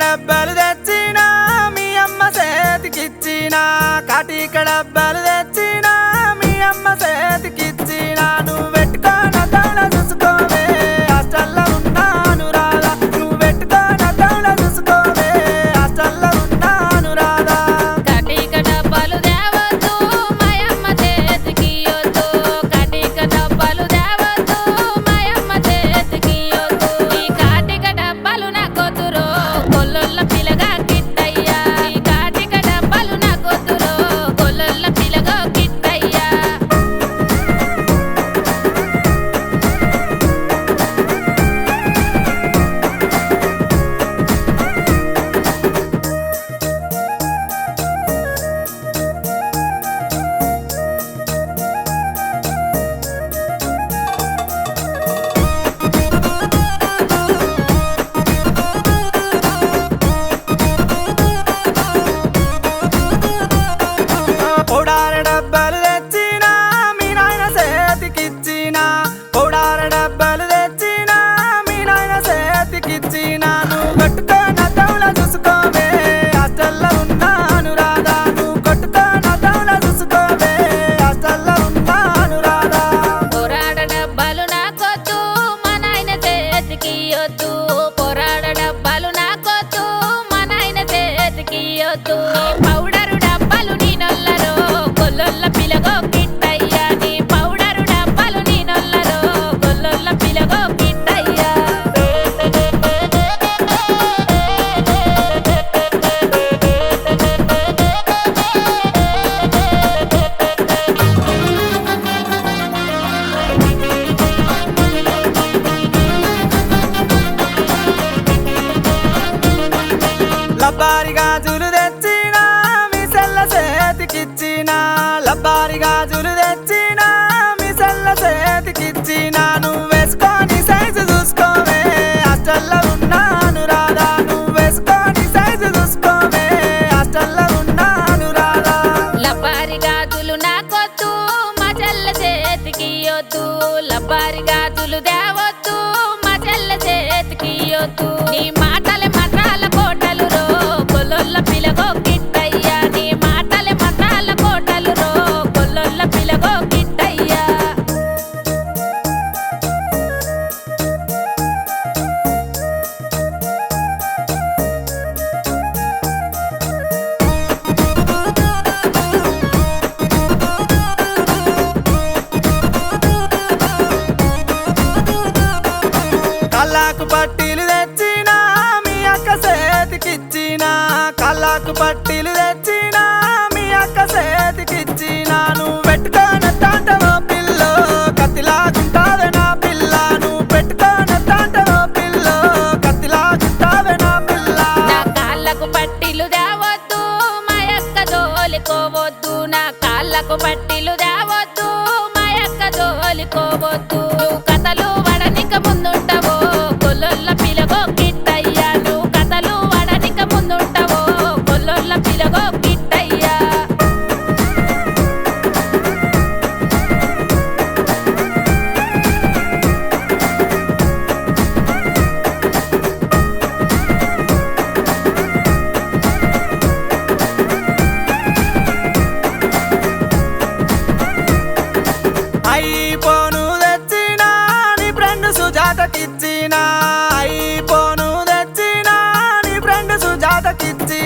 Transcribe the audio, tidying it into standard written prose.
డబ్బాలు తెచ్చినా మీ అమ్మ చేతికిచ్చినా కాటిక డబ్బాలు తెచ్చినా మీ అమ్మ చేతికిచ్చినా నువ్వు పెట్టుకోన తౌడ చూసుకోవే హాస్టల్లో ఉన్నాను రాదా నువ్వు పెట్టుకోన తౌడ చూసుకోవే హాస్టల్లో ఉన్నాను రాదా కాటిక డబ్బాలు దేవద్దు మాయమ్మ చేతికియొద్దు కాటిక డబ్బాలు దేవద్దు మాయమ్మ చేతికియొద్దు ఈ కాటిక డబ్బాలు నాకొద్దురో కొల్లొల్ల పిల్లగా కిట్టయ్యా ఈ కాటిక డబ్బాలు నాకొద్దురో కొల్లొల్ల పిల్లగా కిట్టయ్యా పౌడార డబ్బాలు తెచ్చినా మీ నాయన చేతికిచ్చినా పౌడార డబ్బాలు తెచ్చినా మీ నాయన చేతికిచ్చినా నువ్వు కొట్టుకోన తౌడ చూసుకోవే హాస్టల్లో ఉన్నాను రాదా నువ్వు కొట్టుకోన తౌడ చూసుకోవే హాస్టల్లో ఉన్నాను రాదా పోరాడ డబ్బాలు నాకొద్దు మా నాయన చేతికియొద్దు పోరాడ డబ్బాలు నాకొద్దు మా నాయన చేతికియొద్దు నీ పౌడరు డబ్బాలు నీ నొల్లరో కొల్లొల్ల పిలగో కిట్టయ్యా నీ పౌడరు డబ్బాలు నీ నొల్లరో కొల్లొల్ల పిలగో కిట్టయ్యా లబ్బారి గాజులు తెచ్చినా మీ సెల్ల చేతికిచ్చినా లబ్బారి గాజులు తెచ్చినా మీ సెల్ల చేతికిచ్చినా నువ్వు వేసుకొని సైజు చూసుకోవే హాస్టల్లో ఉన్నాను రాదా నువ్వు వేసుకొని సైజు చూసుకోవే హాస్టల్లో ఉన్నాను రాదా లబ్బారి గాజులు నాకొద్దు మా చెల్ల చేతికియొద్దు లబ్బారి గాజులు దేవొద్దు మా చెల్ల చేతికియొద్దు నీ మాటలే మంత్రాల కోటలు రో కొల్లొల్ల పిలగో కిట్టయ్యా నీ మాటలే మంత్రాల కోటలు రో కొల్లొల్ల పిలగో కిట్టయ్యా కళ్ళకు పట్టీలు తెచ్చినా మీ అక్క చేతికిచ్చినా కళ్ళకు పట్టీలు తెచ్చినా మీ అక్క చేతికిచ్చినా నువ్వు పెట్టుకోన తాంటవో పిల్లో కత్తిలాగుంటావే నా పిల్ల నువ్వు పెట్టుకోన తాంటవో పిల్లో కత్తిలాగుంటావే నా పిల్ల నా కాళ్ళకు పట్టీలు దేవొద్దు మా యొక్క జోలికోవద్దు నా కాళ్ళకు పట్టీలు దేవొద్దు మా యొక్క జోలికోవద్దు నువ్వు కథలు వడనిక ముందుంటావో కొల్లొల్ల పిలగో కిట్టయ్యా నువ్వు కథలు వడనిక ముందుంటావో కొల్లొల్ల పిలగో కిట్టయ్యా ఐపోను తెచ్చినా నీ ఫ్రెండ్ సుజాతకిచ్చినా ఐపోను తెచ్చినా నీ ఫ్రెండ్ సుజాతకిచ్చినా